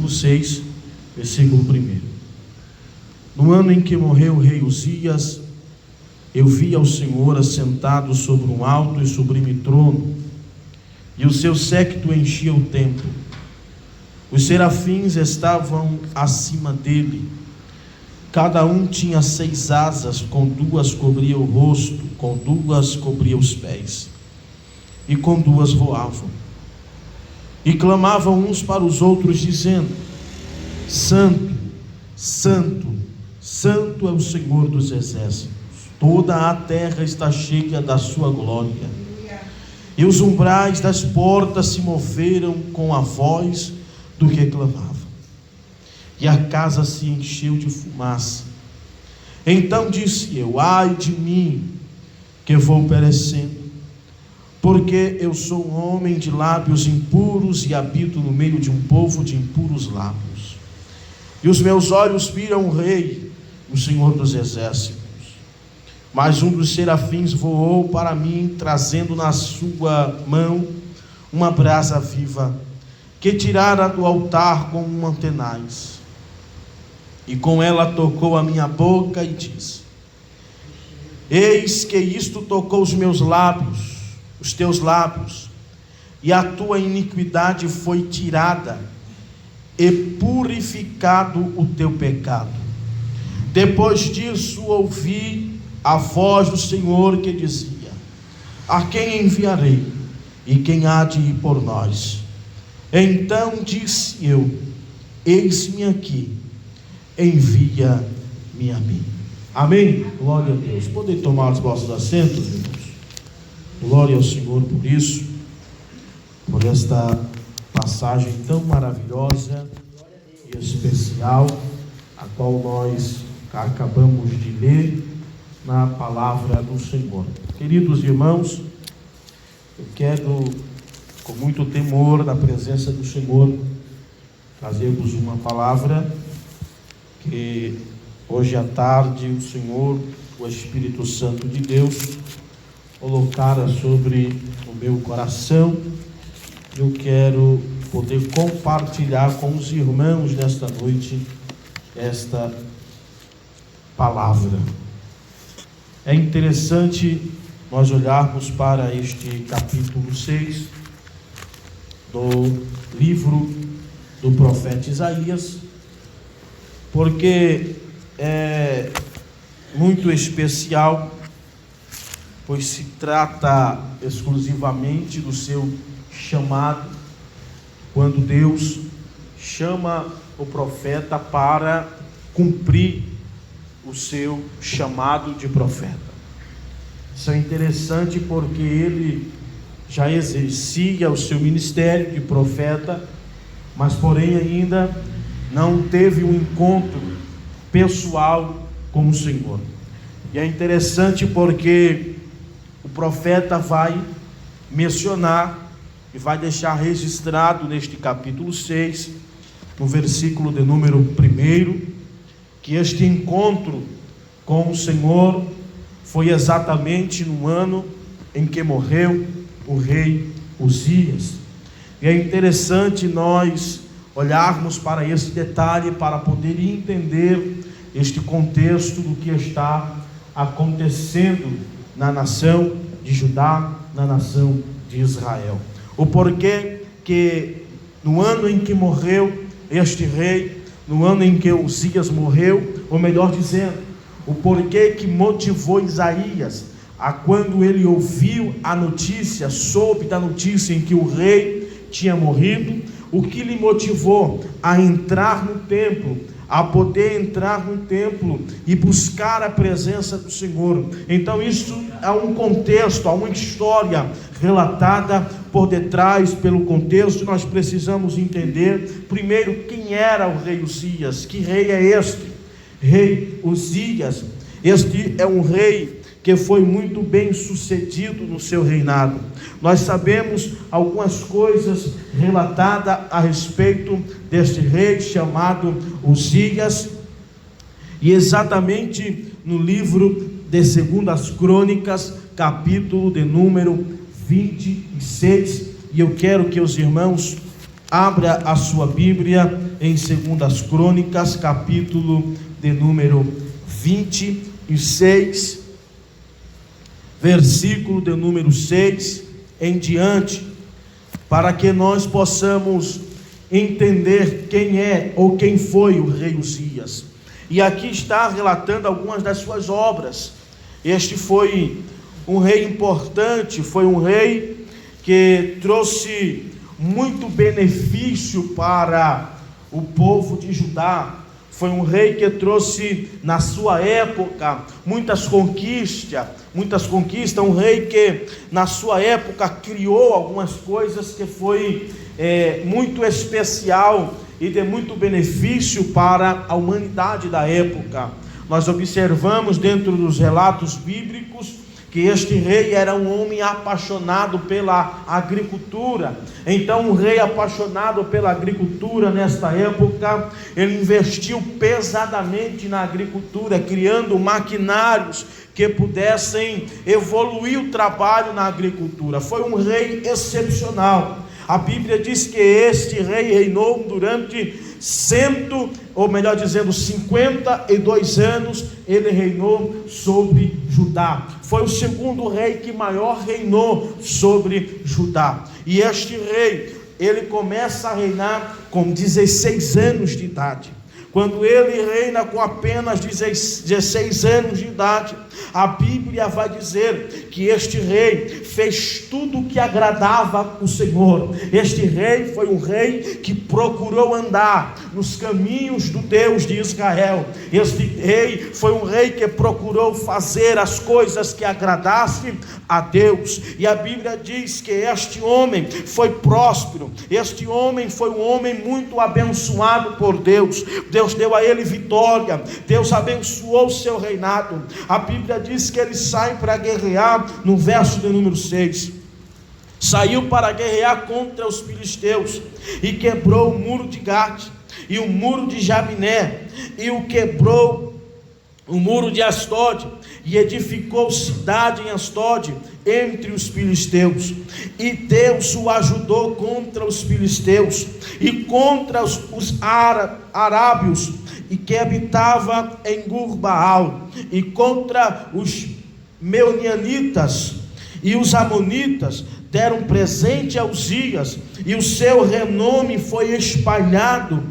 capítulo 6, versículo 1. No ano em que morreu o rei Uzias, eu vi ao Senhor assentado sobre um alto e sublime trono, e o seu séquito enchia o templo. Os serafins estavam acima dele. Cada um tinha 6 asas, com 2 cobria o rosto, com 2 cobria os pés, e com 2 voavam. E clamavam uns para os outros, dizendo: Santo, Santo, Santo é o Senhor dos exércitos, toda a terra está cheia da sua glória. E os umbrais das portas se moveram com a voz do que clamava, e a casa se encheu de fumaça. Então disse eu: ai de mim, que vou perecendo, porque eu sou um homem de lábios impuros e habito no meio de um povo de impuros lábios. E os meus olhos viram o Rei, o Senhor dos exércitos. Mas um dos serafins voou para mim, trazendo na sua mão uma brasa viva, que tirara do altar com um tenaz. E com ela tocou a minha boca e disse: eis que isto tocou os meus lábios, os teus lábios, e a tua iniquidade foi tirada, e purificado o teu pecado. Depois disso ouvi a voz do Senhor que dizia: a quem enviarei? E quem há de ir por nós? Então disse eu: eis-me aqui, envia-me a mim. Amém? Glória a Deus. Podem tomar os vossos assentos, irmãos. Glória ao Senhor por isso, por esta passagem tão maravilhosa e especial, a qual nós acabamos de ler na palavra do Senhor. Queridos irmãos, eu quero, com muito temor na presença do Senhor, trazer-vos uma palavra que hoje à tarde o Senhor, o Espírito Santo de Deus, colocara sobre o meu coração. Eu quero poder compartilhar com os irmãos nesta noite esta palavra. É interessante nós olharmos para este capítulo 6 do livro do profeta Isaías, porque é muito especial, pois se trata exclusivamente do seu chamado, quando Deus chama o profeta para cumprir o seu chamado de profeta. Isso é interessante porque ele já exercia o seu ministério de profeta, mas porém ainda não teve um encontro pessoal com o Senhor. E é interessante porque o profeta vai mencionar e vai deixar registrado neste capítulo 6, no versículo de número 1, que este encontro com o Senhor foi exatamente no ano em que morreu o rei Uzias. E é interessante nós olharmos para esse detalhe para poder entender este contexto do que está acontecendo na nação de Judá, na nação de Israel. O porquê que no ano em que morreu este rei, no ano em que Uzias morreu, ou melhor dizendo, o porquê que motivou Isaías a quando ele ouviu a notícia, soube da notícia em que o rei tinha morrido, o que lhe motivou a entrar no templo, a poder entrar no templo e buscar a presença do Senhor. Então isso é um contexto, há uma história relatada por detrás, pelo contexto. Nós precisamos entender primeiro quem era o rei Uzias. Que rei é este? Rei Uzias. Este é um rei que foi muito bem sucedido no seu reinado. Nós sabemos algumas coisas relatadas a respeito deste rei chamado Uzias, e exatamente no livro de 2 Crônicas, capítulo de número 26, e eu quero que os irmãos Abra a sua Bíblia em 2 Crônicas, capítulo de número 26, versículo de número 6 em diante, para que nós possamos entender quem é ou quem foi o rei Uzias. E aqui está relatando algumas das suas obras. Este foi um rei importante, foi um rei que trouxe muito benefício para o povo de Judá. Foi um rei que trouxe na sua época muitas conquistas, um rei que na sua época criou algumas coisas que foi muito especial e de muito benefício para a humanidade da época. Nós observamos dentro dos relatos bíblicos que este rei era um homem apaixonado pela agricultura. Então, um rei apaixonado pela agricultura nesta época, ele investiu pesadamente na agricultura, criando maquinários que pudessem evoluir o trabalho na agricultura. Foi um rei excepcional. A Bíblia diz que este rei reinou durante 52 anos, ele reinou sobre Judá. Foi o segundo rei que maior reinou sobre Judá. E este rei, ele começa a reinar com 16 anos de idade. Quando ele reina com apenas 16 anos de idade, a Bíblia vai dizer que este rei fez tudo o que agradava o Senhor. Este rei foi um rei que procurou andar nos caminhos do Deus de Israel. Este rei foi um rei que procurou fazer as coisas que agradassem a Deus. E a Bíblia diz que este homem foi próspero. Este homem foi um homem muito abençoado por Deus. Deus deu a ele vitória. Deus abençoou o seu reinado. A Bíblia diz que ele sai para guerrear no verso de número 6. Saiu para guerrear contra os filisteus e quebrou o muro de Gate e o muro de Jabiné, e quebrou o muro de Astode, e edificou cidade em Astode entre os filisteus. E Deus o ajudou contra os filisteus e contra os arábios, e que habitava em Gurbaal, e contra os meunianitas e os amonitas. Deram presente a Uzias, e o seu renome foi espalhado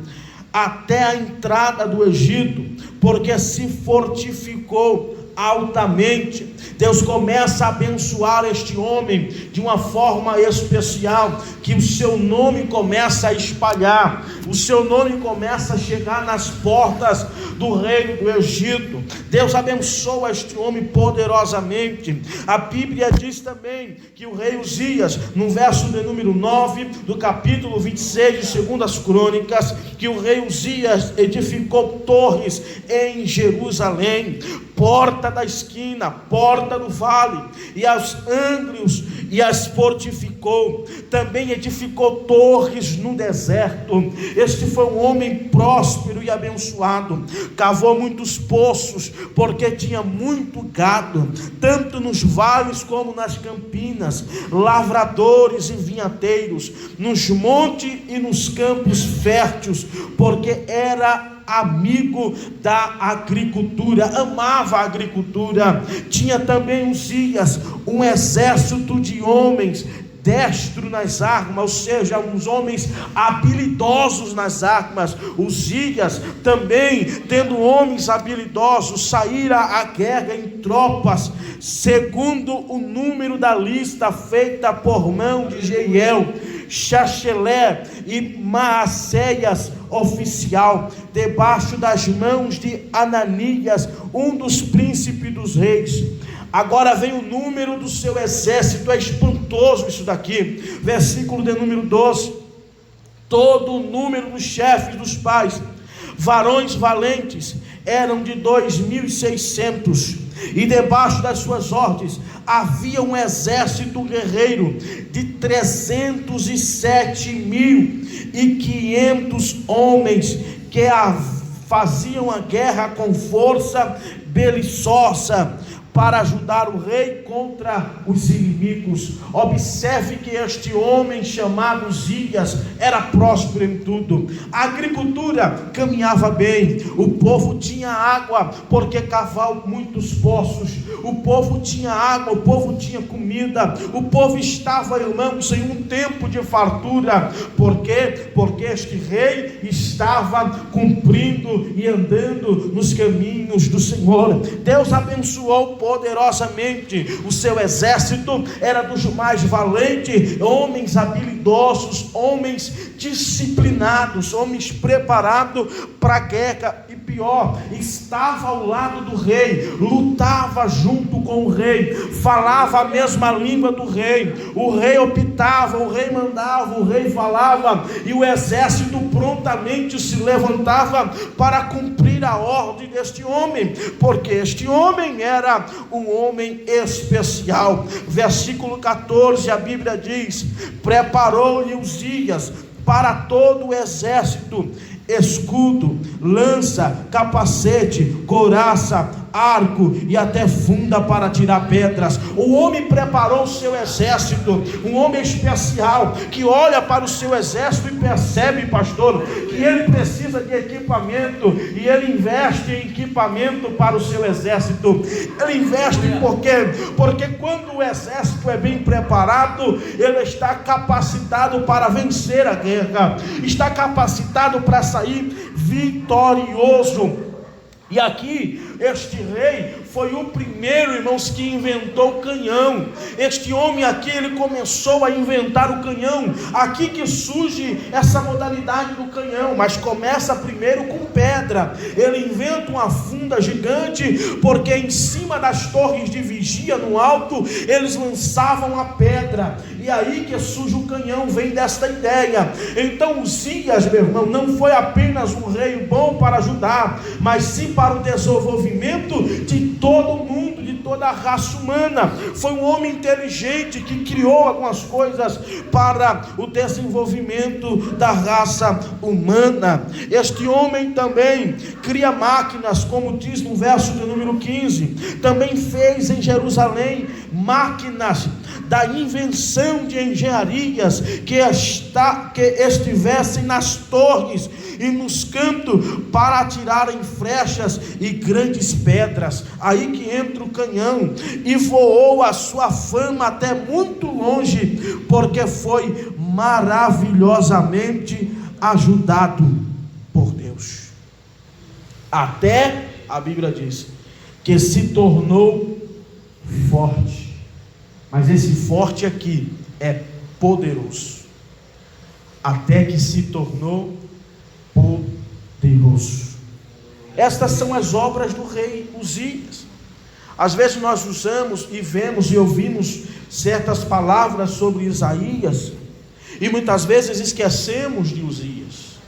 até a entrada do Egito, porque se fortificou altamente. Deus começa a abençoar este homem de uma forma especial, que o seu nome começa a espalhar, o seu nome começa a chegar nas portas do reino do Egito. Deus abençoa este homem poderosamente. A Bíblia diz também que o rei Uzias, no verso de número 9 do capítulo 26 de 2 Crônicas, que o rei Uzias edificou torres em Jerusalém, porta da esquina, porta do vale, e aos ângulos, e as fortificou. Também edificou torres no deserto. Este foi um homem próspero e abençoado. Cavou muitos poços, porque tinha muito gado, tanto nos vales como nas campinas, lavradores e vinhateiros, nos montes e nos campos férteis, porque era amigo da agricultura, amava a agricultura. Tinha também Uzias um exército de homens destro nas armas, ou seja, uns homens habilidosos nas armas. Uzias também, tendo homens habilidosos, saíra à guerra em tropas, segundo o número da lista feita por mão de Jeiel, Xachelé e Maacéias, oficial, debaixo das mãos de Ananias, um dos príncipes dos reis. Agora vem o número do seu exército. É espantoso isso daqui. Versículo de número 12. Todo o número dos chefes dos pais, varões valentes, eram de 2.600, e debaixo das suas ordens havia um exército guerreiro de 307.500 homens, que faziam a guerra com força belicosa, para ajudar o rei contra os inimigos. Observe que este homem chamado Uzias era próspero em tudo. A agricultura caminhava bem, o povo tinha água, porque cavava muitos poços, o povo tinha água, o povo tinha comida, o povo estava, irmãos, em um tempo de fartura. Por quê? Porque este rei estava cumprindo e andando nos caminhos do Senhor. Deus abençoou poderosamente o seu exército, era dos mais valentes, homens habilidosos, homens disciplinados, homens preparados para a guerra. E pior, estava ao lado do rei, lutava junto com o rei, falava a mesma língua do rei. O rei optava, o rei mandava, o rei falava, e o exército prontamente se levantava para cumprir a ordem deste homem, porque este homem era um homem especial. Versículo 14, a Bíblia diz: preparou-lhe Uzias para todo o exército escudo, lança, capacete, couraça, arco e até funda para tirar pedras. O homem preparou o seu exército, um homem especial, que olha para o seu exército e percebe, pastor, que ele precisa de equipamento, e ele investe em equipamento para o seu exército. Ele investe porque quando o exército é bem preparado, ele está capacitado para vencer a guerra, está capacitado para sair vitorioso. E aqui, este rei foi o primeiro, irmãos, que inventou o canhão. Este homem aqui, ele começou a inventar o canhão. Aqui que surge essa modalidade do canhão, mas começa primeiro com pedra. Ele inventa uma funda gigante, porque em cima das torres de vigia no alto, eles lançavam a pedra. E aí que surge o canhão, vem desta ideia. Então Uzias, meu irmão, não foi apenas um rei bom para ajudar, mas sim para o desenvolvimento de todo mundo, de toda a raça humana. Foi um homem inteligente que criou algumas coisas para o desenvolvimento da raça humana. Este homem também cria máquinas, como diz no verso de número 15. Também fez em Jerusalém máquinas da invenção de engenharias que estivessem nas torres e nos cantos para atirarem flechas e grandes pedras. Aí que entra o canhão, e voou a sua fama até muito longe, porque foi maravilhosamente ajudado por Deus. Até, a Bíblia diz, que se tornou forte. Mas esse forte aqui é poderoso. Até que se tornou poderoso. Estas são as obras do rei Uzias. Às vezes nós usamos e vemos e ouvimos certas palavras sobre Isaías, e muitas vezes esquecemos de Uzias.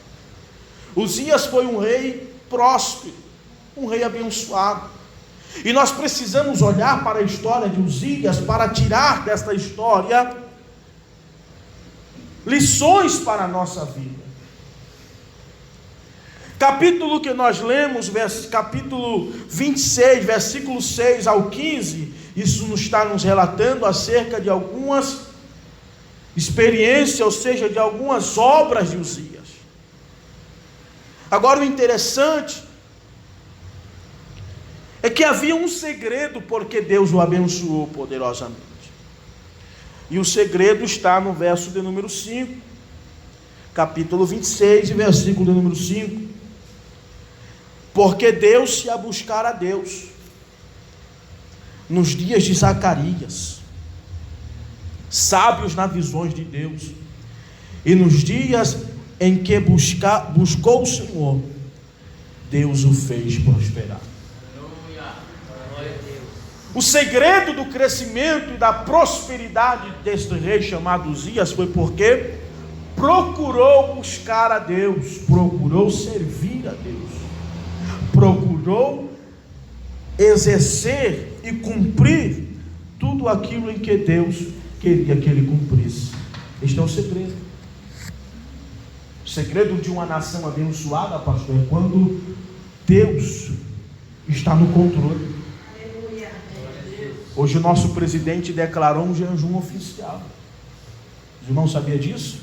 Uzias foi um rei próspero, um rei abençoado. E nós precisamos olhar para a história de Uzias para tirar desta história lições para a nossa vida. Capítulo que nós lemos, capítulo 26, versículo 6 ao 15, isso nos está nos relatando acerca de algumas experiências, ou seja, de algumas obras de Uzias. Agora o interessante é que havia um segredo porque Deus o abençoou poderosamente. E o segredo está no verso de número 5, capítulo 26 e versículo de número 5. Porque Deus-se a buscar a Deus nos dias de Zacarias, sábios nas visões de Deus, e nos dias em que buscou o Senhor, Deus o fez prosperar. O segredo do crescimento e da prosperidade deste rei chamado Uzias foi porque procurou buscar a Deus, procurou servir a Deus, procurou exercer e cumprir tudo aquilo em que Deus queria que ele cumprisse. Este é o segredo. O segredo de uma nação abençoada, pastor, é quando Deus está no controle. Hoje o nosso presidente declarou um jejum oficial. Os irmãos sabiam disso?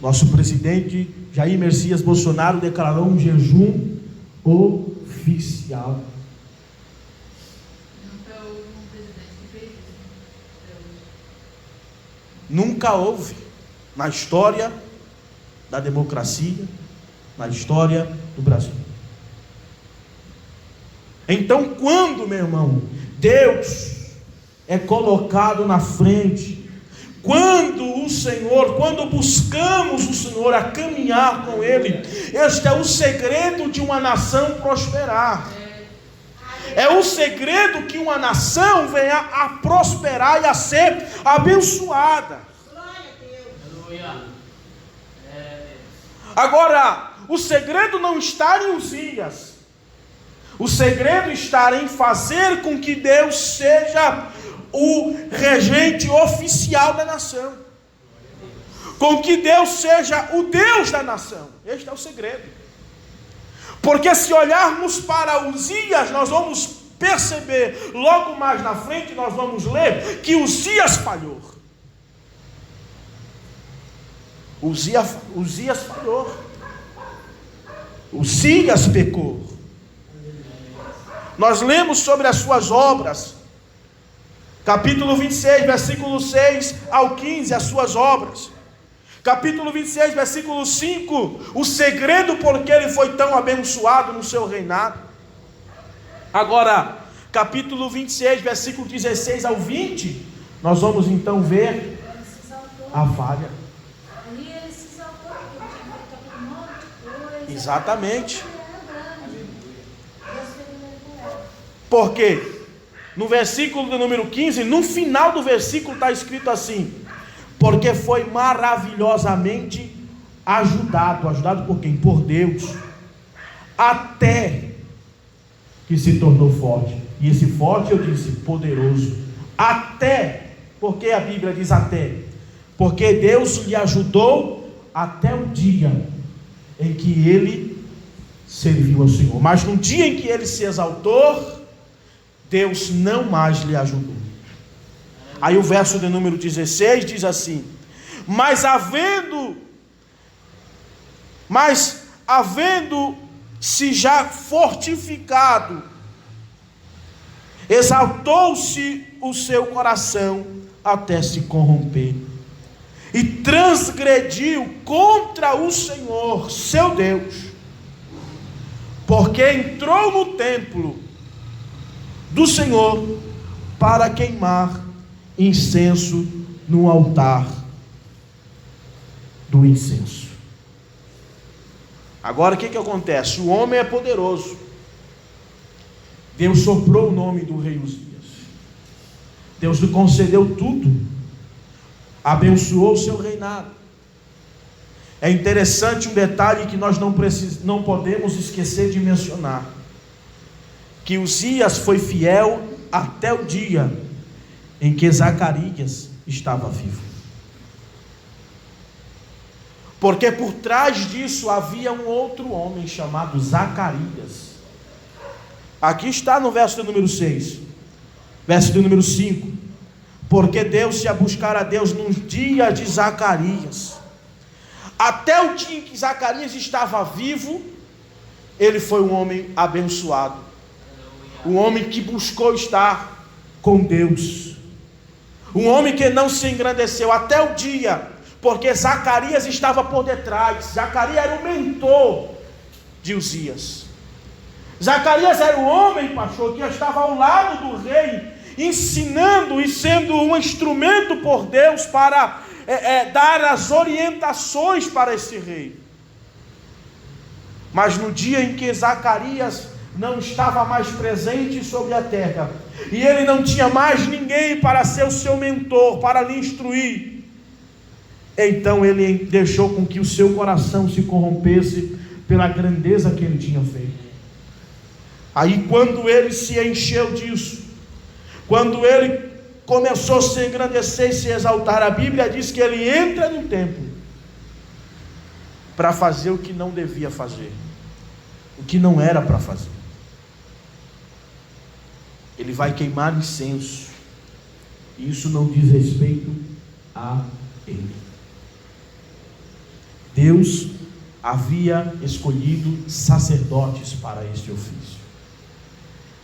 Nosso presidente Jair Messias Bolsonaro declarou um jejum oficial. Nunca houve um presidente que fez isso. Nunca houve na história da democracia, na história do Brasil. Então, quando, meu irmão, Deus é colocado na frente, quando buscamos o Senhor a caminhar com Ele, este é o segredo de uma nação prosperar. É o segredo que uma nação venha a prosperar e a ser abençoada. Agora, o segredo não está em Uzias. O segredo está em fazer com que Deus seja o regente oficial da nação. Com que Deus seja o Deus da nação. Este é o segredo. Porque se olharmos para Uzias, nós vamos perceber, logo mais na frente nós vamos ler, que Uzias falhou. Uzias falhou. Uzias pecou. Nós lemos sobre as suas obras, capítulo 26, versículo 6 ao 15, as suas obras. Capítulo 26, versículo 5, o segredo por que ele foi tão abençoado no seu reinado. Agora, capítulo 26, versículo 16 ao 20, nós vamos então ver a falha. Exatamente. Porque no versículo do número 15, no final do versículo está escrito assim: porque foi maravilhosamente ajudado por quem? Por Deus, até que se tornou forte. E esse forte, eu disse, poderoso. Até, porque a Bíblia diz até? Porque Deus lhe ajudou até o dia em que ele serviu ao Senhor. Mas no dia em que ele se exaltou, Deus não mais lhe ajudou. Aí o verso de número 16 diz assim: Mas havendo-se já fortificado, exaltou-se o seu coração até se corromper, e transgrediu contra o Senhor, seu Deus, porque entrou no templo do Senhor para queimar incenso no altar do incenso. Agora o que acontece? O homem é poderoso. Deus soprou o nome do rei Uzias. Deus lhe concedeu tudo. Abençoou o seu reinado. É interessante um detalhe que nós não podemos esquecer de mencionar: que Uzias foi fiel até o dia em que Zacarias estava vivo. Porque por trás disso havia um outro homem chamado Zacarias. Aqui está no verso do número 6, verso do número 5. Porque Deus ia buscar a Deus no dia de Zacarias. Até o dia em que Zacarias estava vivo, ele foi um homem abençoado. Um homem que buscou estar com Deus. Um homem que não se engrandeceu até o dia, porque Zacarias estava por detrás. Zacarias era o mentor de Uzias. Zacarias era o homem, pastor, que estava ao lado do rei, ensinando e sendo um instrumento por Deus para dar as orientações para esse rei. Mas no dia em que Zacarias não estava mais presente sobre a terra, e ele não tinha mais ninguém para ser o seu mentor, para lhe instruir, então ele deixou com que o seu coração se corrompesse pela grandeza que ele tinha feito. Aí quando ele se encheu disso, quando ele começou a se engrandecer e se exaltar, a Bíblia diz que ele entra no templo para fazer o que não devia fazer, o que não era para fazer. ele vai queimar incenso. E isso não diz respeito a ele. Deus havia escolhido sacerdotes para este ofício.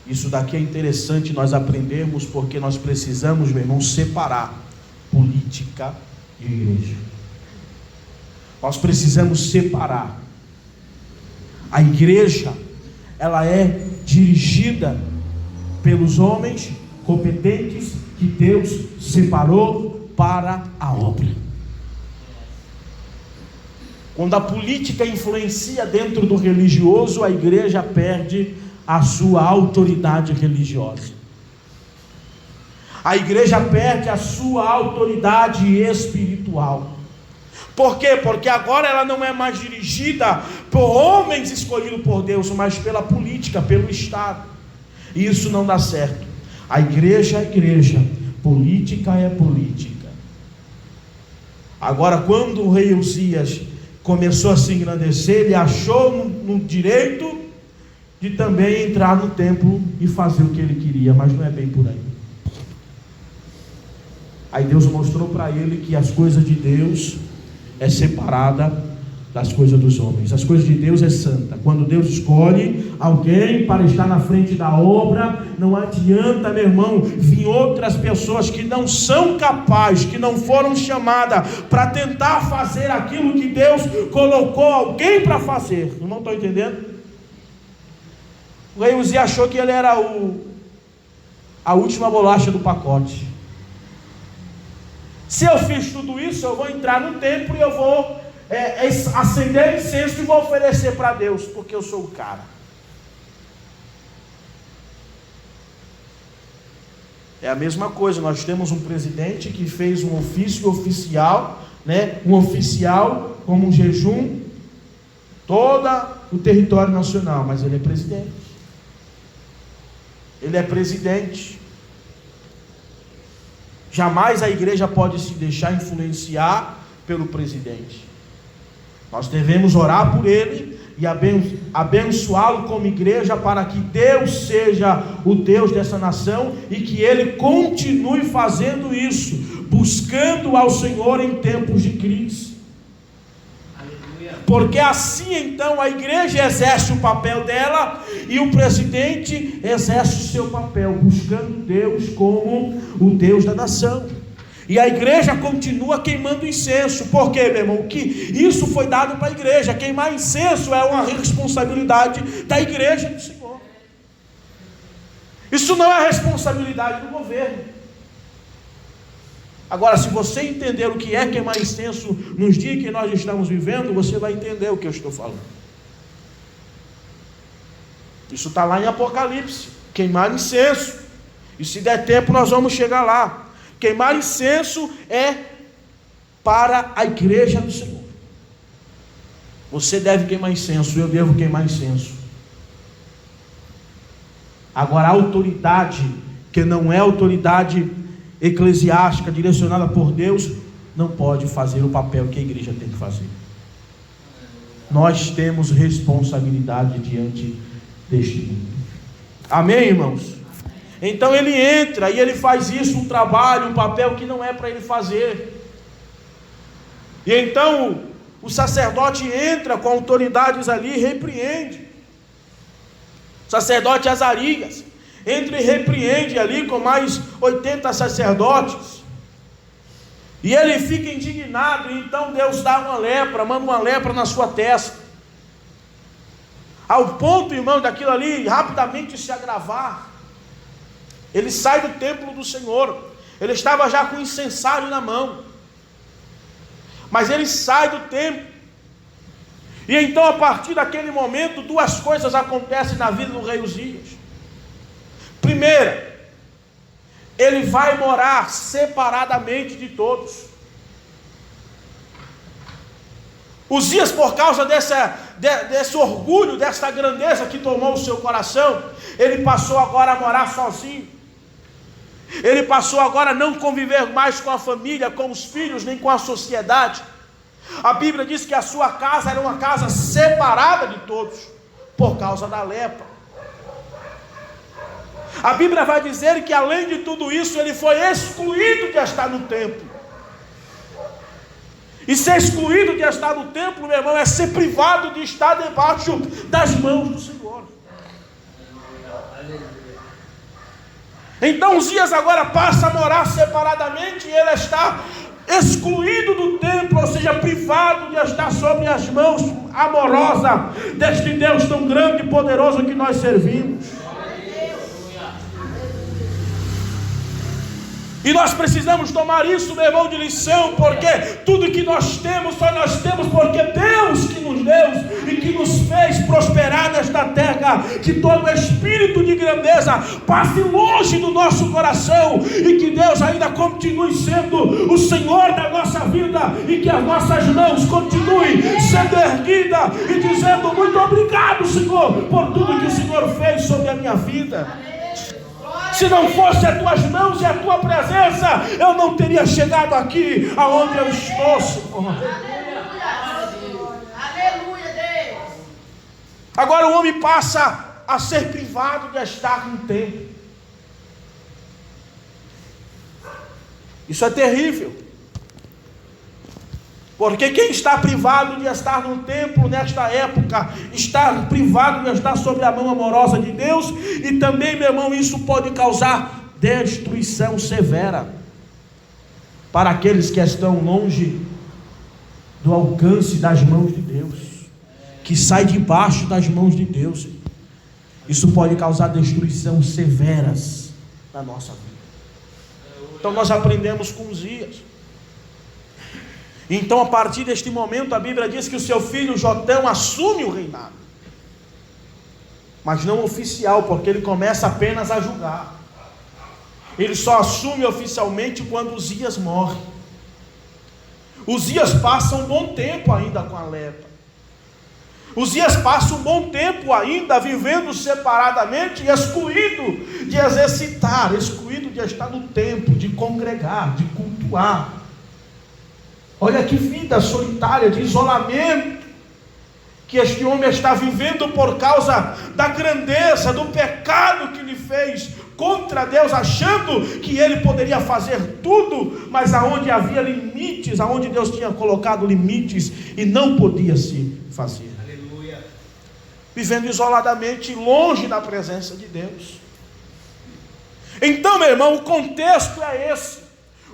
Isso daqui é interessante nós aprendermos, porque nós precisamos, meu irmão, separar política de igreja. Nós precisamos separar. A igreja, ela é dirigida pelos homens competentes que Deus separou para a obra. Quando a política influencia dentro do religioso, a igreja perde a sua autoridade religiosa. A igreja perde a sua autoridade espiritual. Por quê? Porque agora ela não é mais dirigida por homens escolhidos por Deus, mas pela política, pelo Estado. E isso não dá certo. A igreja é igreja, política é política. Agora, quando o rei Uzias começou a se engrandecer, ele achou no direito de também entrar no templo e fazer o que ele queria, mas não é bem por aí. Aí Deus mostrou para ele que as coisas de Deus é separada das coisas dos homens. As coisas de Deus é santa. Quando Deus escolhe alguém para estar na frente da obra, não adianta, meu irmão, vir outras pessoas que não são capazes, que não foram chamadas para tentar fazer aquilo que Deus colocou alguém para fazer. Não estão entendendo? O rei Uzias achou que ele era a última bolacha do pacote. Se eu fiz tudo isso, eu vou entrar no templo e eu vou acender incenso e vou oferecer para Deus, porque eu sou o cara. É a mesma coisa. Nós temos um presidente que fez um ofício oficial, um oficial como um jejum, todo o território nacional, mas ele é presidente. Ele é presidente. Jamais a igreja pode se deixar influenciar pelo presidente. Nós devemos orar por ele e abençoá-lo como igreja, para que Deus seja o Deus dessa nação e que ele continue fazendo isso, buscando ao Senhor em tempos de crise. Porque assim então a igreja exerce o papel dela e o presidente exerce o seu papel, buscando Deus como o Deus da nação. E a igreja continua queimando incenso. Por quê, meu irmão? Que isso foi dado para a igreja. Queimar incenso é uma responsabilidade da igreja do Senhor. Isso não é responsabilidade do governo. Agora, se você entender o que é queimar incenso nos dias que nós estamos vivendo, você vai entender o que eu estou falando. Isso está lá em Apocalipse. Queimar incenso. E se der tempo nós vamos chegar lá. Queimar incenso é para a igreja do Senhor. Você deve queimar incenso, eu devo queimar incenso. Agora, a autoridade, que não é autoridade eclesiástica direcionada por Deus, não pode fazer o papel que a igreja tem que fazer. Nós temos responsabilidade diante deste mundo. Amém, irmãos? Então ele entra e ele faz isso, um trabalho, um papel que não é para ele fazer. E então o sacerdote entra com autoridades ali e repreende. O sacerdote Azarias entra e repreende ali com mais 80 sacerdotes. E ele fica indignado, e então Deus dá uma lepra, manda uma lepra na sua testa. Ao ponto, irmão, daquilo ali rapidamente se agravar. Ele sai do templo do Senhor. Ele estava já com o incensário na mão. Mas ele sai do templo. E então, a partir daquele momento, duas coisas acontecem na vida do rei Uzias. Primeira, ele vai morar separadamente de todos. Uzias, por causa desse orgulho, dessa grandeza que tomou o seu coração, ele passou agora a morar sozinho. Ele passou agora a não conviver mais com a família, com os filhos, nem com a sociedade. A Bíblia diz que a sua casa era uma casa separada de todos, por causa da lepra. A Bíblia vai dizer que além de tudo isso, ele foi excluído de estar no templo. E ser excluído de estar no templo, meu irmão, é ser privado de estar debaixo das mãos do Senhor. Então Uzias agora passa a morar separadamente e ele está excluído do templo, ou seja, privado de estar sob as mãos amorosas deste Deus tão grande e poderoso que nós servimos. E nós precisamos tomar isso, meu irmão, de lição, porque tudo que nós temos, só nós temos porque Deus que nos deu e que nos fez prosperar nesta terra. Que todo espírito de grandeza passe longe do nosso coração e que Deus ainda continue sendo o Senhor da nossa vida e que as nossas mãos continuem sendo erguidas e dizendo: muito obrigado, Senhor, por tudo que o Senhor fez sobre a minha vida. Se não fosse as tuas mãos e a tua presença, eu não teria chegado aqui aonde eu estou, Senhor. Aleluia, Deus. Agora o homem passa a ser privado de estar no templo. Isso é terrível. Porque quem está privado de estar no templo nesta época, está privado de estar sob a mão amorosa de Deus, e também, meu irmão, isso pode causar destruição severa para aqueles que estão longe do alcance das mãos de Deus, que sai debaixo das mãos de Deus. Isso pode causar destruição severas na nossa vida. Então nós aprendemos com Uzias. Então, a partir deste momento, a Bíblia diz que o seu filho Jotão assume o reinado, mas não oficial, porque ele começa apenas a julgar. Ele só assume oficialmente quando Uzias morre. Uzias passa um bom tempo ainda com a lepra. Uzias passa um bom tempo ainda vivendo separadamente, excluído de exercitar, excluído de estar no templo, de congregar, de cultuar. Olha que vida solitária, de isolamento que este homem está vivendo por causa da grandeza, do pecado que ele fez contra Deus, achando que ele poderia fazer tudo, mas aonde havia limites, aonde Deus tinha colocado limites e não podia se fazer. Aleluia. Vivendo isoladamente, longe da presença de Deus. Então, meu irmão, o contexto é esse.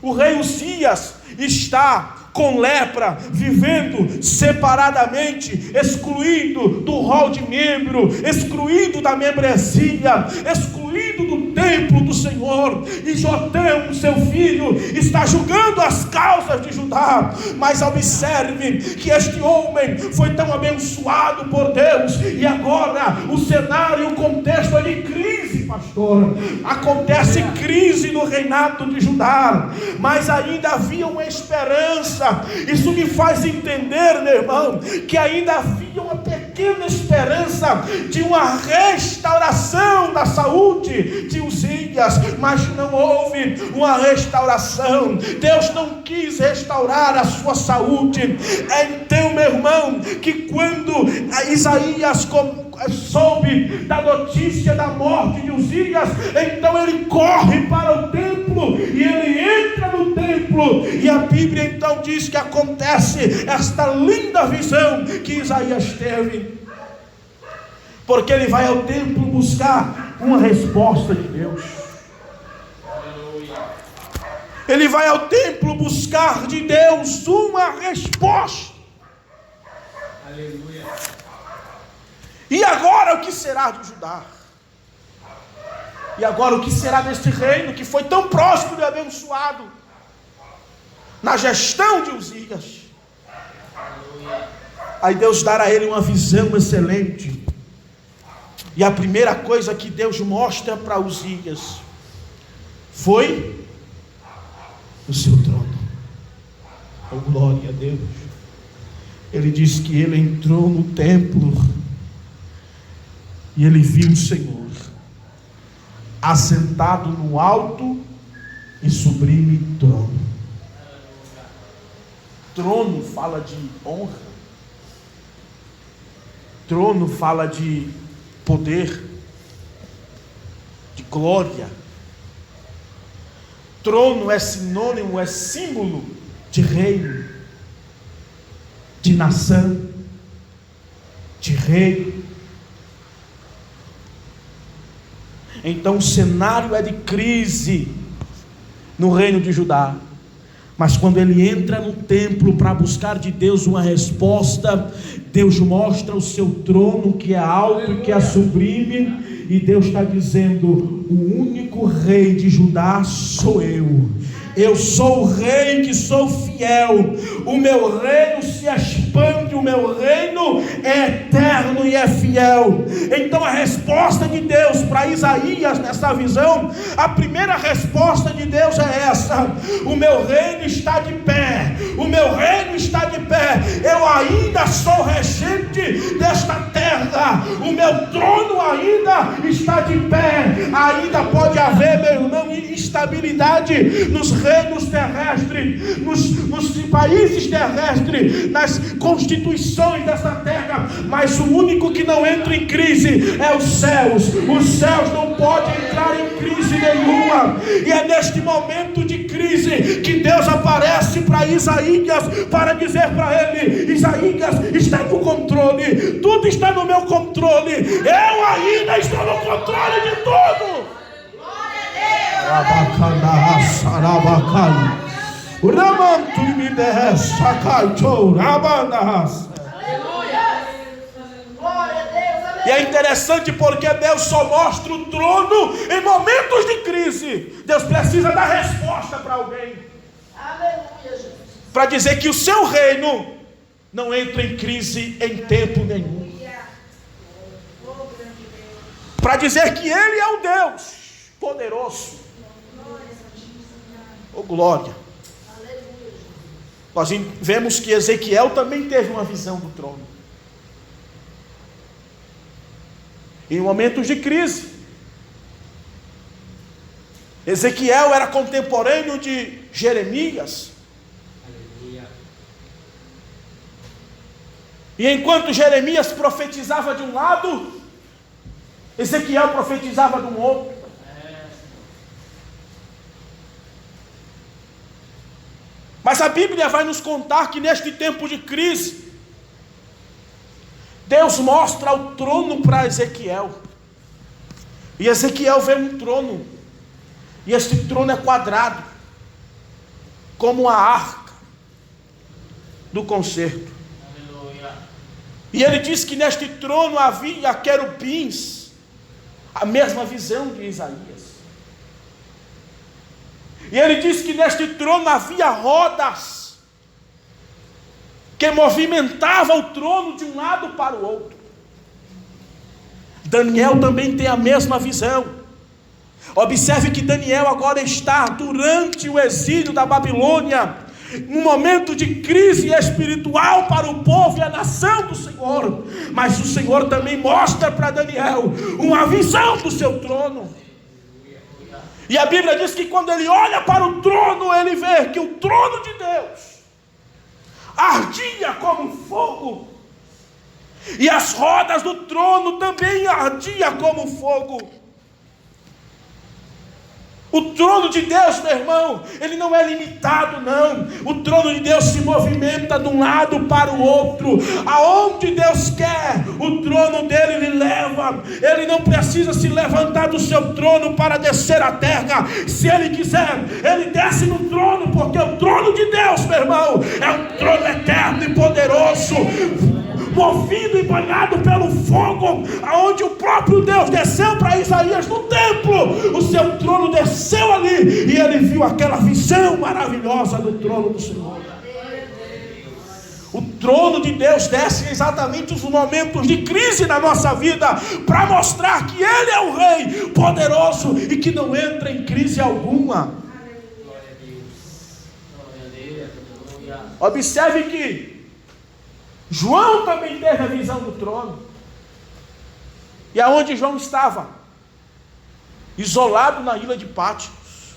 O rei Uzias está com lepra, vivendo separadamente, excluído do rol de membro, excluído da membresia, excluído do templo do Senhor. E Jotão, seu filho, está julgando as causas de Judá. Mas observe que este homem foi tão abençoado por Deus, e agora o cenário, o contexto é de crise, pastor. Acontece crise no reinado de Judá, mas ainda havia uma esperança. Isso me faz entender, meu irmão, que ainda havia uma pequena esperança de uma restauração da saúde de Uzias, mas não houve uma restauração. Deus não quis restaurar a sua saúde. Então, meu irmão, que quando Isaías soube da notícia da morte de Uzias, então ele corre para o templo e ele entra no templo, e a Bíblia então diz que acontece esta linda visão que Isaías teve, porque ele vai ao templo buscar uma resposta de Deus. Ele vai ao templo buscar de Deus uma resposta. Aleluia. E agora o que será de Judá? E agora o que será deste reino que foi tão próspero e abençoado na gestão de Uzias? Aí Deus dará a ele uma visão excelente. E a primeira coisa que Deus mostra para Uzias foi o seu trono. Oh, glória a Deus. Ele diz que ele entrou no templo e ele viu o Senhor assentado no alto e sublime trono. Trono fala de honra. Trono fala de poder, de glória. Trono é sinônimo, é símbolo de reino, de nação, de rei. Então o cenário é de crise no reino de Judá. Mas quando ele entra no templo para buscar de Deus uma resposta, Deus mostra o seu trono, que é alto e que é sublime, e Deus está dizendo: o único rei de Judá sou eu. Eu sou o rei que sou fiel. O meu reino se expande, o meu reino é eterno e é fiel. Então a resposta de Deus para Isaías nessa visão, a primeira resposta de Deus é essa: o meu reino está de pé, o meu reino está de pé, eu ainda sou regente desta terra, o meu trono ainda está de pé. Ainda pode haver, meu irmão, instabilidade nos reinos terrestres, nos países terrestres, nas constituições dessa terra, mas o único que não entra em crise é os céus. Os céus não podem entrar em crise nenhuma, e é neste momento de crise que Deus aparece para Isaías, para dizer para ele: Isaías, está no controle, tudo está no meu controle, eu ainda estou no controle de tudo. E é interessante porque Deus só mostra o trono em momentos de crise. Deus precisa dar resposta para alguém, para dizer que o seu reino não entra em crise em tempo nenhum, para dizer que Ele é o Deus poderoso. Oh, glória. Nós vemos que Ezequiel também teve uma visão do trono em momentos de crise. Ezequiel era contemporâneo de Jeremias. E enquanto Jeremias profetizava de um lado, Ezequiel profetizava de um outro. Mas a Bíblia vai nos contar que neste tempo de crise, Deus mostra o trono para Ezequiel. E Ezequiel vê um trono, e este trono é quadrado, como a arca do concerto. Aleluia. E ele diz que neste trono havia querubins, a mesma visão de Isaías. E ele diz que neste trono havia rodas que movimentavam o trono de um lado para o outro. Daniel também tem a mesma visão. Observe que Daniel agora está durante o exílio da Babilônia, num momento de crise espiritual para o povo e a nação do Senhor. Mas o Senhor também mostra para Daniel uma visão do seu trono. E a Bíblia diz que quando ele olha para o trono, ele vê que o trono de Deus ardia como fogo, e as rodas do trono também ardiam como fogo. O trono de Deus, meu irmão, ele não é limitado, não. O trono de Deus se movimenta de um lado para o outro. Aonde Deus quer, o trono dele lhe leva. Ele não precisa se levantar do seu trono para descer à terra. Se ele quiser, ele desce no trono, porque o trono de Deus, meu irmão, é um trono eterno e poderoso, movido e banhado pelo fogo, aonde o próprio Deus desceu para Isaías no templo. O seu trono desceu ali, e ele viu aquela visão maravilhosa do trono do Senhor. O trono de Deus desce exatamente nos momentos de crise na nossa vida, para mostrar que Ele é o Rei poderoso e que não entra em crise alguma. Observe que João também teve a visão do trono. E aonde João estava? Isolado na ilha de Patmos.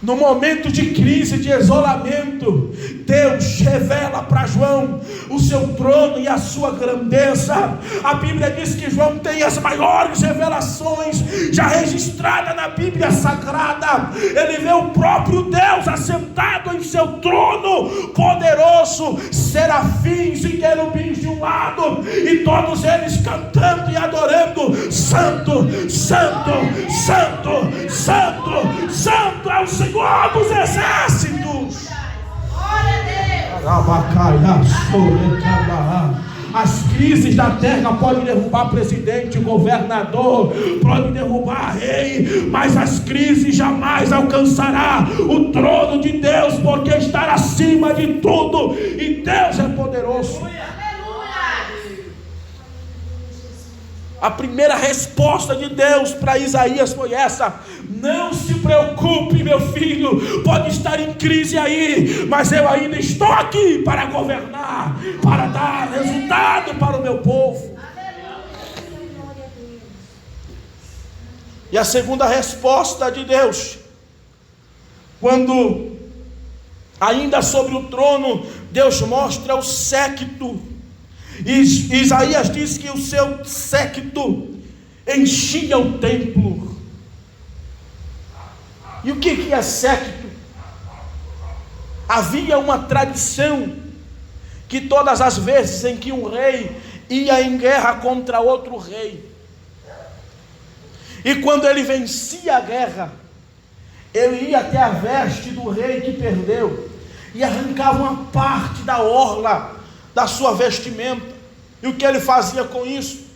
No momento de crise, de isolamento, Deus revela para João o seu trono e a sua grandeza. A Bíblia diz que João tem as maiores revelações já registradas na Bíblia Sagrada. Ele vê o próprio Deus assentado em seu trono poderoso, serafins e querubins de um lado, e todos eles cantando e adorando: Santo, Santo, Santo, Santo, Santo é o Senhor dos exércitos. As crises da terra podem derrubar presidente, governador, podem derrubar rei, mas as crises jamais alcançará o trono de Deus, porque está acima de tudo, e Deus é poderoso. A primeira resposta de Deus para Isaías foi essa: não se preocupe, meu filho, pode estar em crise aí, mas eu ainda estou aqui para governar, para dar resultado para o meu povo. E a segunda resposta de Deus, quando ainda sobre o trono, Deus mostra o séquito. Isaías diz que o seu séquito enchia o templo. E o que é séquito? Havia uma tradição que todas as vezes em que um rei ia em guerra contra outro rei, e quando ele vencia a guerra, ele ia até a veste do rei que perdeu e arrancava uma parte da orla da sua vestimenta. E o que ele fazia com isso?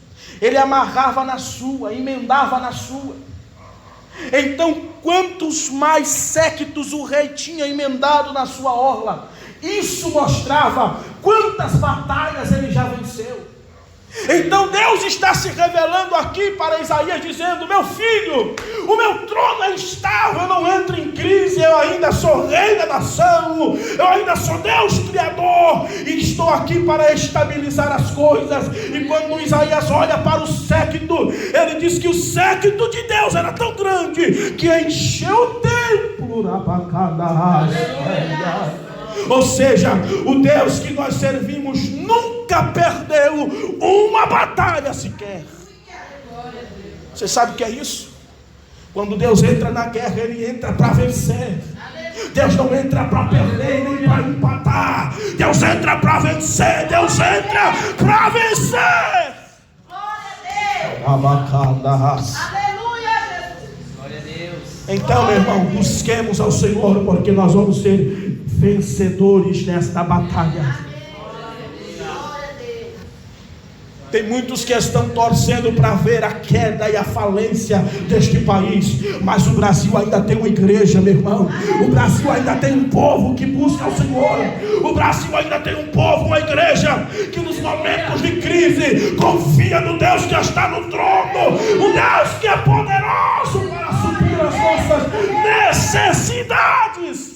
Ele amarrava na sua, emendava na sua. Então, quantos mais séquitos o rei tinha emendado na sua orla, isso mostrava quantas batalhas ele já venceu. Então Deus está se revelando aqui para Isaías, dizendo: meu filho, o meu trono é estável, eu não entro em crise, eu ainda sou rei da nação, eu ainda sou Deus criador, e estou aqui para estabilizar as coisas. E quando Isaías olha para o séquito, ele diz que o séquito de Deus era tão grande que encheu o templo. Ou seja, o Deus que nós servimos nunca perdeu uma batalha sequer. Você sabe o que é isso? Quando Deus entra na guerra, Ele entra para vencer. Deus não entra para perder nem para empatar. Deus entra para vencer. Deus entra para vencer. Glória a Deus. Aleluia, Jesus. Então, meu irmão, busquemos ao Senhor, porque nós vamos ser vencedores nesta batalha. Tem muitos que estão torcendo para ver a queda e a falência deste país, mas o Brasil ainda tem uma igreja, meu irmão. O Brasil ainda tem um povo que busca o Senhor. O Brasil ainda tem um povo, uma igreja que nos momentos de crise confia no Deus que está no trono, o Deus que é poderoso para suprir as nossas necessidades.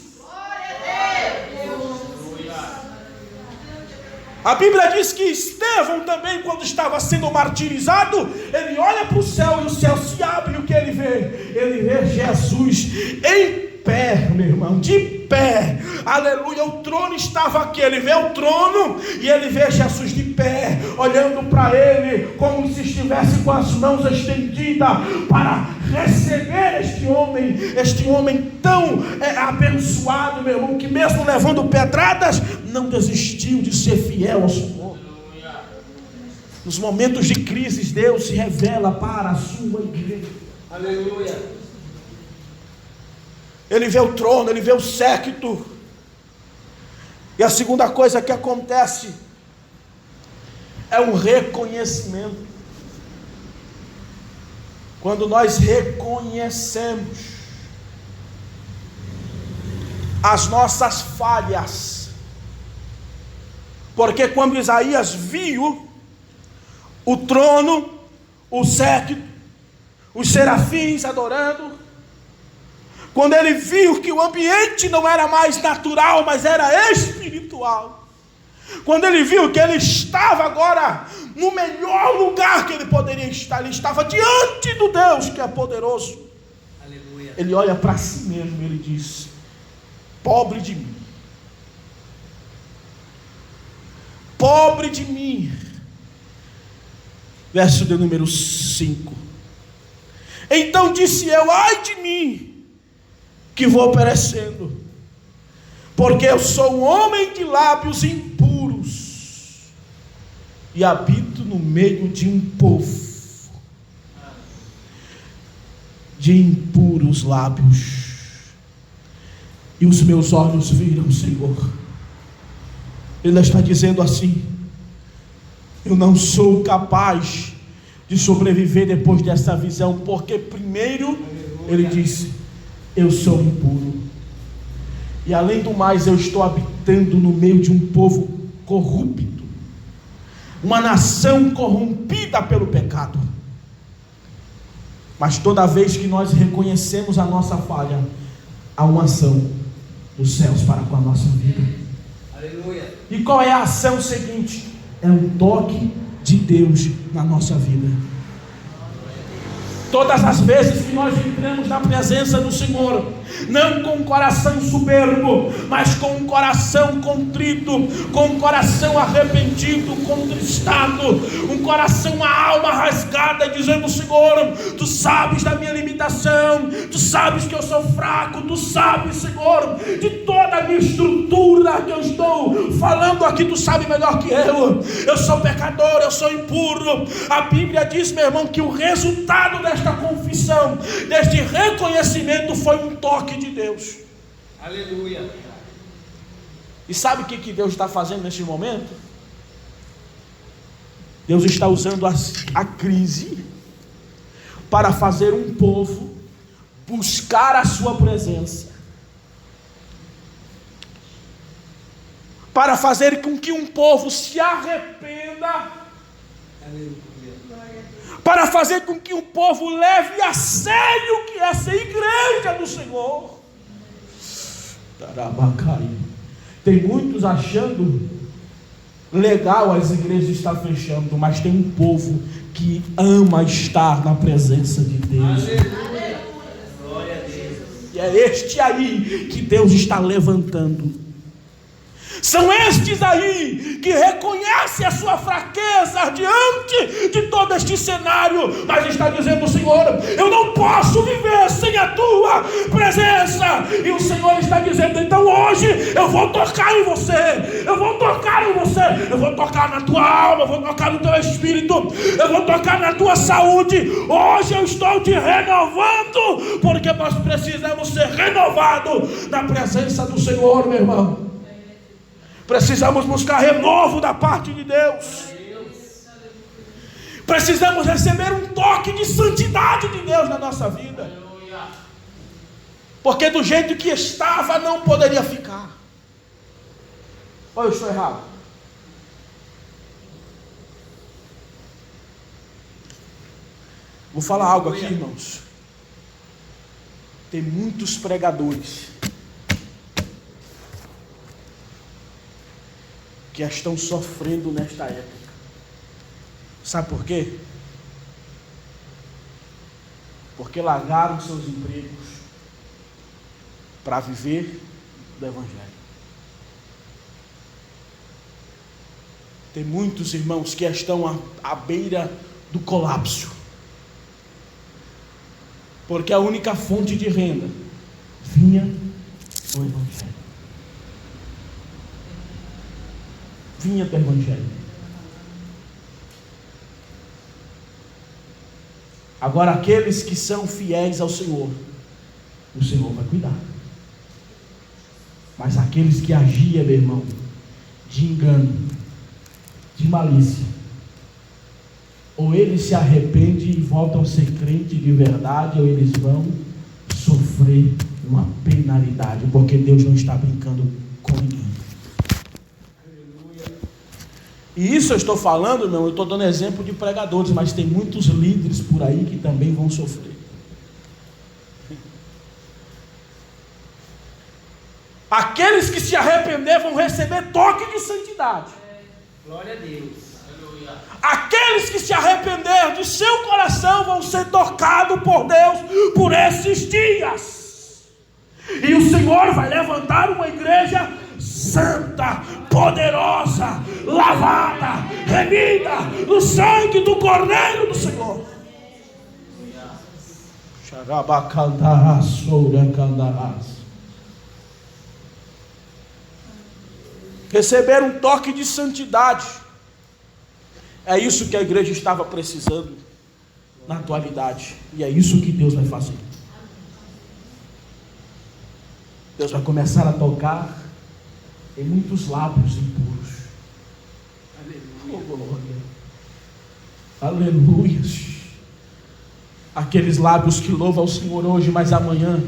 A Bíblia diz que Estevão também, quando estava sendo martirizado, ele olha para o céu e o céu se abre, e o que ele vê? Ele vê Jesus em pé, meu irmão, de pé. Aleluia, o trono estava aqui, ele vê o trono e ele vê Jesus de pé, olhando para ele como se estivesse com as mãos estendidas para receber este homem tão abençoado, meu irmão, que mesmo levando pedradas, não desistiu de ser fiel ao Senhor. Nos momentos de crise, Deus se revela para a sua igreja. Aleluia. Ele vê o trono, ele vê o séquito. E a segunda coisa que acontece é um reconhecimento. Quando nós reconhecemos as nossas falhas, porque quando Isaías viu o trono, o séquito, os serafins adorando, quando ele viu que o ambiente não era mais natural, mas era espiritual, quando ele viu que ele estava agora no melhor lugar que ele poderia estar, ele estava diante do Deus que é poderoso. Aleluia. Ele olha para si mesmo e ele diz: pobre de mim. Pobre de mim. Verso de número 5. Então disse eu: ai de mim, que vou perecendo, porque eu sou um homem de lábios impuros, e habito no meio de um povo de impuros lábios, e os meus olhos viram o Senhor. Ele está dizendo assim: eu não sou capaz de sobreviver depois dessa visão, porque primeiro ele disse: eu sou impuro, e além do mais eu estou habitando no meio de um povo corrupto, uma nação corrompida pelo pecado. Mas toda vez que nós reconhecemos a nossa falha, há uma ação dos céus para com a nossa vida. Aleluia. E qual é a ação seguinte? É um toque de Deus na nossa vida. Todas as vezes que nós entramos na presença do Senhor, não com um coração soberbo, mas com um coração contrito, com um coração arrependido, contristado, um coração, uma alma rasgada, dizendo: Senhor, Tu sabes da minha limitação, Tu sabes que eu sou fraco, Tu sabes, Senhor, de toda a minha estrutura que eu estou falando aqui, Tu sabe melhor que eu sou pecador, eu sou impuro. A Bíblia diz, meu irmão, que o resultado desta confissão, deste reconhecimento, foi um toque de Deus. Aleluia. E sabe o que Deus está fazendo neste momento? Deus está usando a crise para fazer um povo buscar a sua presença, para fazer com que um povo se arrependa. Aleluia. Para fazer com que o povo leve a sério o que é ser igreja do Senhor. Tem muitos achando legal as igrejas estar fechando, mas tem um povo que ama estar na presença de Deus. Aleluia. Glória a Deus. E é este aí que Deus está levantando. São estes aí que reconhecem a sua fraqueza diante de todo este cenário, mas está dizendo: Senhor, eu não posso viver sem a Tua presença. E o Senhor está dizendo: então hoje eu vou tocar em você, eu vou tocar em você, eu vou tocar na tua alma, eu vou tocar no teu espírito, eu vou tocar na tua saúde. Hoje eu estou te renovando, porque nós precisamos ser renovados na presença do Senhor, meu irmão. Precisamos buscar renovo da parte de Deus. Precisamos receber um toque de santidade de Deus na nossa vida. Porque do jeito que estava não poderia ficar. Ou eu estou errado? Vou falar algo aqui, irmãos. Tem muitos pregadores que estão sofrendo nesta época. Sabe por quê? Porque largaram seus empregos para viver do Evangelho. Tem muitos irmãos que estão à beira do colapso, porque a única fonte de renda vinha do Evangelho. Vinha do Evangelho. Agora, aqueles que são fiéis ao Senhor, o Senhor vai cuidar. Mas aqueles que agiam, meu irmão, de engano, de malícia, ou eles se arrependem e voltam a ser crente de verdade, ou eles vão sofrer uma penalidade, porque Deus não está brincando com ninguém. E isso eu estou falando, meu, eu estou dando exemplo de pregadores, mas tem muitos líderes por aí que também vão sofrer. Aqueles que se arrepender vão receber toque de santidade. Glória a Deus. Aqueles aqueles que se arrepender de seu coração vão ser tocados por Deus por esses dias. E o Senhor vai levantar uma igreja santa, poderosa, lavada, remida no sangue do Cordeiro do Senhor. Receber um toque de santidade. É isso que a igreja estava precisando na atualidade. E é isso que Deus vai fazer. Deus vai começar a tocar em muitos lábios impuros. Aleluia. Aleluia. Aqueles lábios que louvam ao Senhor hoje, mas amanhã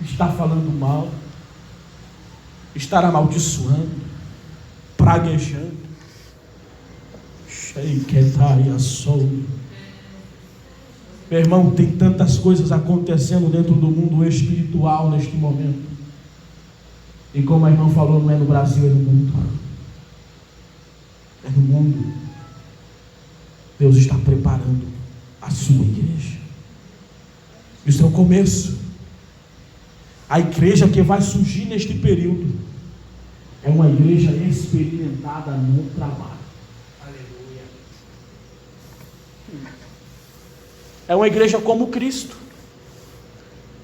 está falando mal, está amaldiçoando, praguejando. Meu irmão, tem tantas coisas acontecendo dentro do mundo espiritual neste momento. E como a irmã falou, não é no Brasil, é no mundo. É no mundo. Deus está preparando a sua igreja. Isso é o começo. A igreja que vai surgir neste período é uma igreja experimentada no trabalho. Aleluia. É uma igreja como Cristo.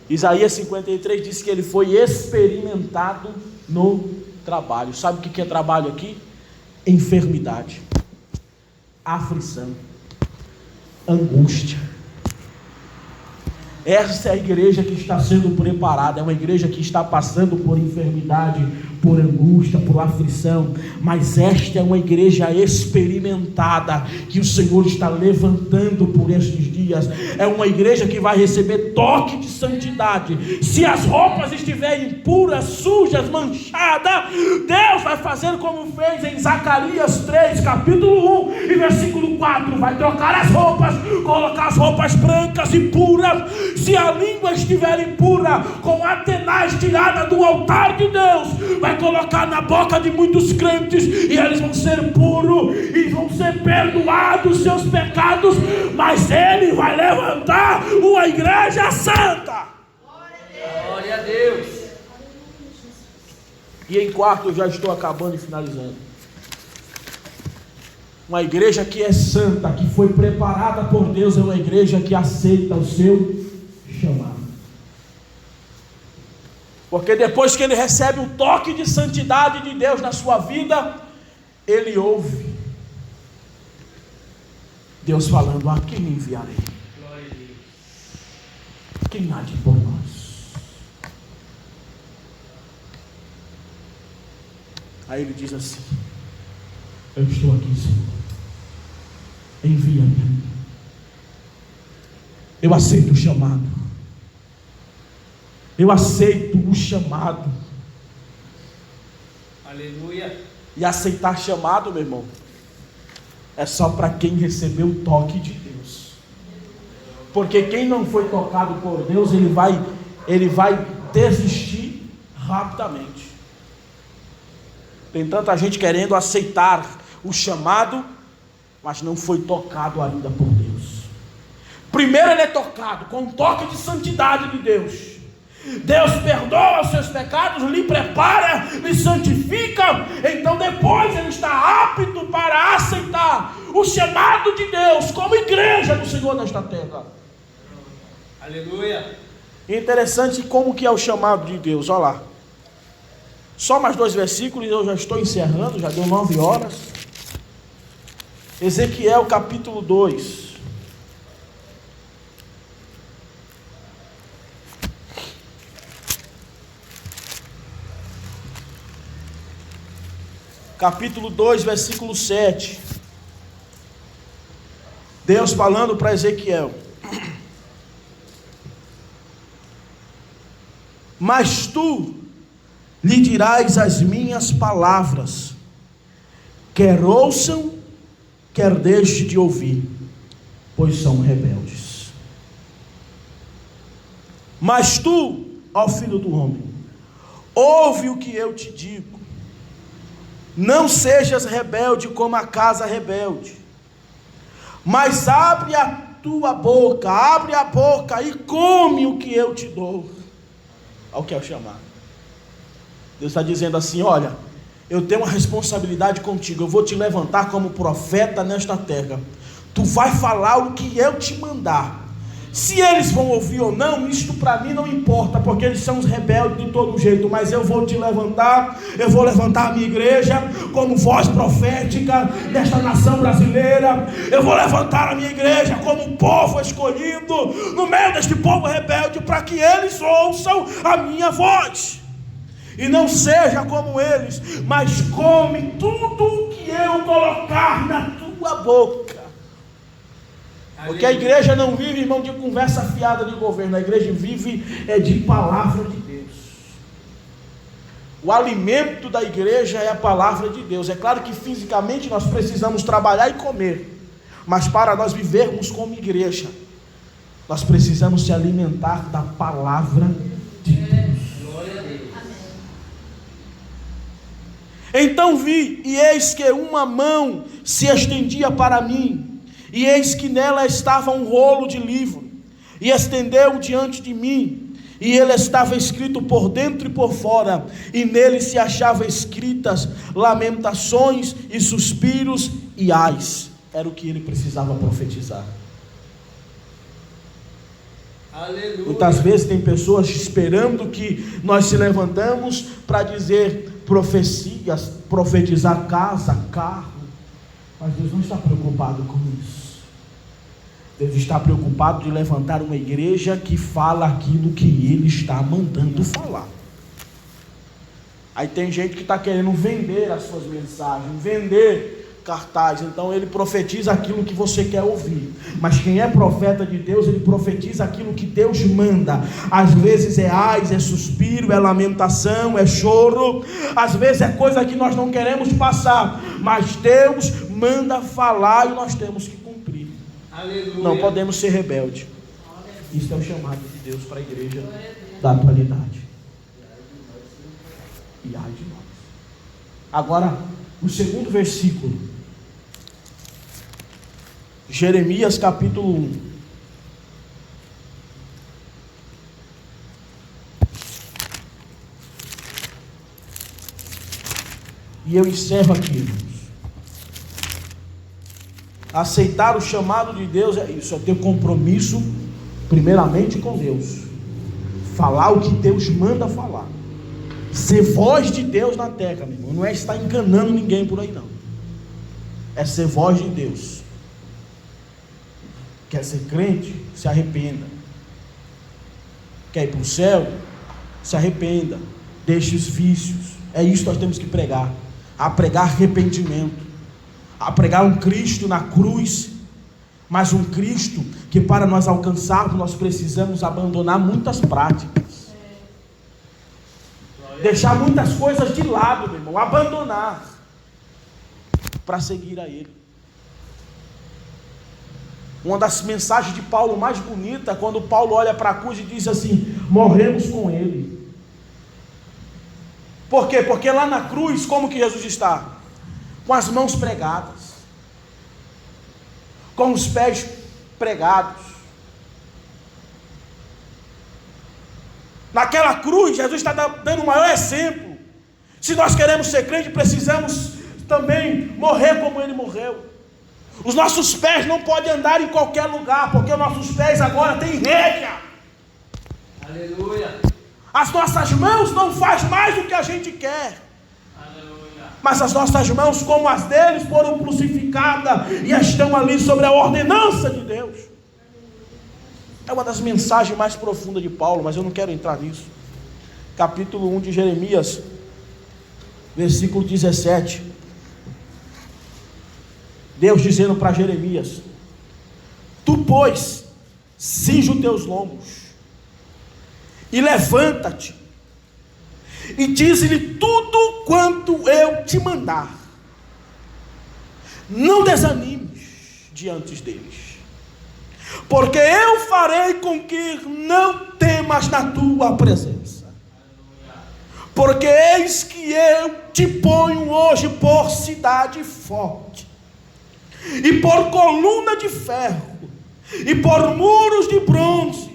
Isaías 53 diz que ele foi experimentado no trabalho. Sabe o que é trabalho aqui? Enfermidade, aflição, angústia. Essa é a igreja que está sendo preparada, é uma igreja que está passando por enfermidade, por angústia, por aflição, mas esta é uma igreja experimentada, que o Senhor está levantando por estes dias. É uma igreja que vai receber toque de santidade. Se as roupas estiverem impuras, sujas, manchadas, Deus vai fazer como fez em Zacarias 3, capítulo 1 e versículo 4, vai trocar as roupas, colocar as roupas brancas e puras. Se a língua estiver impura, com a tenaz tirada do altar de Deus, vai colocar na boca de muitos crentes, e eles vão ser puros, e vão ser perdoados os seus pecados, mas Ele vai levantar uma igreja santa. Glória a Deus. E em quarto, eu já estou acabando e finalizando. Uma igreja que é santa, que foi preparada por Deus, é uma igreja que aceita o seu chamado. Porque depois que ele recebe o toque de santidade de Deus na sua vida, ele ouve Deus falando: a quem enviarei? Glória a Deus. Quem há de por nós? Aí ele diz assim: eu estou aqui, Senhor, envia-me. Eu aceito o chamado. Eu aceito o chamado. Aleluia. E aceitar chamado, meu irmão, é só para quem recebeu o toque de Deus. Porque quem não foi tocado por Deus, ele vai desistir rapidamente. Tem tanta gente querendo aceitar o chamado, mas não foi tocado ainda por Deus. Primeiro ele é tocado com um toque de santidade de Deus. Deus perdoa os seus pecados, lhe prepara, lhe santifica. Então depois ele está apto para aceitar o chamado de Deus como igreja do Senhor nesta terra. Aleluia. Interessante como que é o chamado de Deus. Olha lá, só mais 2 versículos e eu já estou encerrando. Já deu 9 horas. Ezequiel capítulo 2. Capítulo 2, versículo 7. Deus falando para Ezequiel: mas tu lhe dirás as minhas palavras, quer ouçam, quer deixe de ouvir, pois são rebeldes. Mas tu, ó filho do homem, ouve o que eu te digo. Não sejas rebelde como a casa rebelde, Mas abre a tua boca, abre a boca e come o que eu te dou. Olha o que é o chamado. Deus está dizendo assim: olha, eu tenho uma responsabilidade contigo, eu vou te levantar como profeta nesta terra. Tu vai falar o que eu te mandar. Se eles vão ouvir ou não, isto para mim não importa, porque eles são os rebeldes de todo jeito, mas eu vou te levantar, eu vou levantar a minha igreja como voz profética desta nação brasileira. Eu vou levantar a minha igreja como um povo escolhido no meio deste povo rebelde, para que eles ouçam a minha voz e não seja como eles, mas come tudo o que eu colocar na tua boca. Porque a igreja não vive, irmão, de conversa fiada de governo. A igreja vive de palavra de Deus. O alimento da igreja é a palavra de Deus. É claro que fisicamente nós precisamos trabalhar e comer, mas para nós vivermos como igreja, nós precisamos se alimentar da palavra de Deus. Glória a Deus. Então vi, e eis que uma mão se estendia para mim, e eis que nela estava um rolo de livro, e estendeu diante de mim, e ele estava escrito por dentro e por fora, e nele se achavam escritas lamentações e suspiros e ais. Era o que ele precisava profetizar. Aleluia. Muitas vezes tem pessoas esperando que nós se levantamos para dizer profecias, profetizar casa, carro, mas Deus não está preocupado com isso. Deus está preocupado de levantar uma igreja que fala aquilo que Ele está mandando falar. Aí tem gente que está querendo vender as suas mensagens, vender cartaz, então ele profetiza aquilo que você quer ouvir. Mas quem é profeta de Deus, ele profetiza aquilo que Deus manda. Às vezes é ais, é suspiro, é lamentação, é choro, às vezes é coisa que nós não queremos passar, mas Deus manda falar e nós temos que cumprir. Aleluia. Não podemos ser rebeldes. Isso é o chamado de Deus para a igreja da atualidade. E ai de nós. Agora, o segundo versículo, Jeremias capítulo 1. E eu encerro aqui, irmãos. Aceitar o chamado de Deus é isso, é ter compromisso primeiramente com Deus, falar o que Deus manda falar, ser voz de Deus na terra, meu irmão. Não é estar enganando ninguém por aí, não. É ser voz de Deus. Quer ser crente? Se arrependa. Quer ir para o céu? Se arrependa. Deixe os vícios. É isso que nós temos que pregar. A pregar arrependimento, a pregar um Cristo na cruz, mas um Cristo que para nós alcançarmos nós precisamos abandonar muitas práticas, deixar muitas coisas de lado, meu irmão, abandonar para seguir a Ele. Uma das mensagens de Paulo mais bonita, quando Paulo olha para a cruz e diz assim: morremos com Ele. Por quê? Porque lá na cruz, como que Jesus está? Com as mãos pregadas, com os pés pregados. Naquela cruz, Jesus está dando o maior exemplo. Se nós queremos ser crente, precisamos também morrer como Ele morreu. Os nossos pés não podem andar em qualquer lugar, porque os nossos pés agora têm rédea. Aleluia. As nossas mãos não fazem mais o que a gente quer. Aleluia. Mas as nossas mãos, como as deles, foram crucificadas e estão ali sobre a ordenança de Deus. É uma das mensagens mais profundas de Paulo, mas eu não quero entrar nisso. Capítulo 1 de Jeremias, versículo 17. Deus dizendo para Jeremias: tu, pois, cinge os teus lombos e levanta-te, e diz-lhe tudo quanto eu te mandar. Não desanimes diante deles, porque eu farei com que não temas na tua presença. Porque eis que eu te ponho hoje por cidade forte, e por coluna de ferro, e por muros de bronze,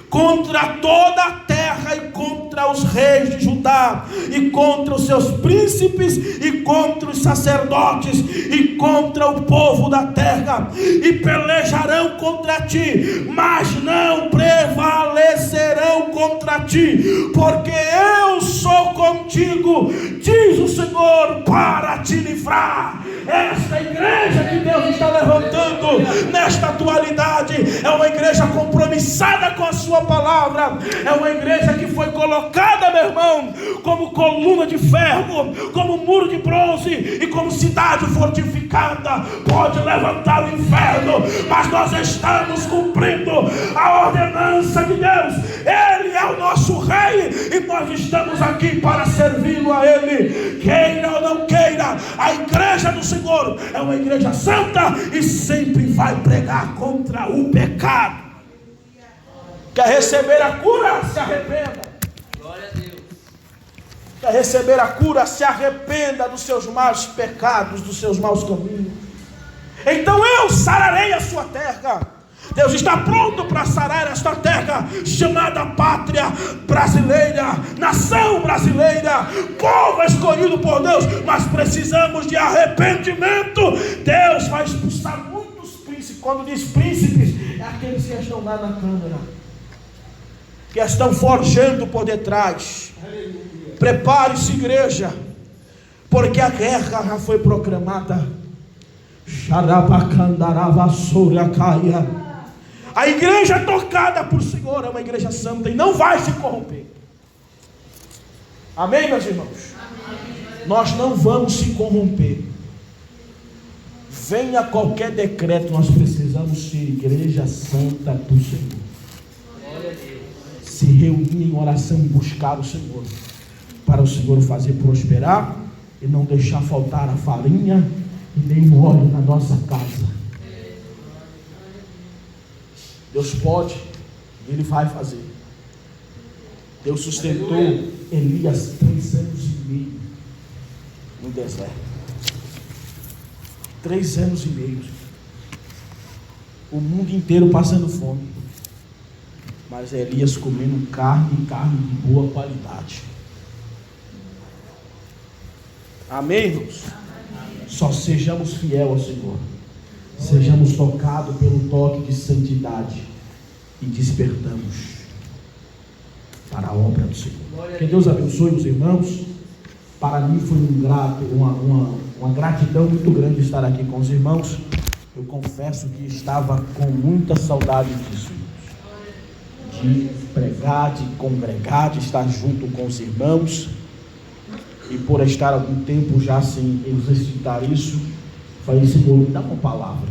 contra toda a terra e contra os reis de Judá, e contra os seus príncipes, e contra os sacerdotes, e contra o povo da terra, e pelejarão contra ti, mas não prevalecerão contra ti, porque eu sou contigo, diz o Senhor, para te livrar. Esta igreja que Deus está levantando nesta atualidade é uma igreja compromissada com a sua palavra, é uma igreja que foi colocada, meu irmão, como coluna de ferro, como muro de bronze e como cidade fortificada. Pode levantar o inferno, mas nós estamos cumprindo a ordenança de Deus. Ele é o nosso rei e nós estamos aqui para servi-lo a ele, queira ou não queira. A igreja do Senhor é uma igreja santa e sempre vai pregar contra o pecado. Quer receber a cura? Se arrependa. Glória a Deus. Quer receber a cura? Se arrependa dos seus maus pecados, dos seus maus caminhos. Então eu sararei a sua terra. Deus está pronto para sarar esta terra chamada pátria brasileira, nação brasileira, povo escolhido por Deus. Mas precisamos de arrependimento. Deus vai expulsar muitos príncipes. Quando diz príncipes, é aqueles que estão lá na câmara, que estão forjando por detrás. Prepare-se, igreja, porque a guerra já foi proclamada. A igreja tocada por Senhor é uma igreja santa e não vai se corromper. Amém, meus irmãos? Amém. Nós não vamos se corromper. Venha qualquer decreto, nós precisamos ser igreja santa do Senhor. Se reunir em oração e buscar o Senhor, para o Senhor fazer prosperar e não deixar faltar a farinha e nem o óleo na nossa casa. Deus pode, Ele vai fazer. Deus sustentou Elias 3 anos e meio no deserto. 3 anos e meio. O mundo inteiro passando fome, mas Elias comendo carne de boa qualidade. Amém, irmãos? Só sejamos fiel ao Senhor. Sejamos tocados pelo toque de santidade e despertamos para a obra do Senhor. Que Deus abençoe os irmãos. Para mim foi uma gratidão muito grande estar aqui com os irmãos. Eu confesso que estava com muita saudade disso, de pregar, de congregar, de estar junto com os irmãos. E por estar algum tempo já sem exercitar isso, falei: Senhor, me dá uma palavra.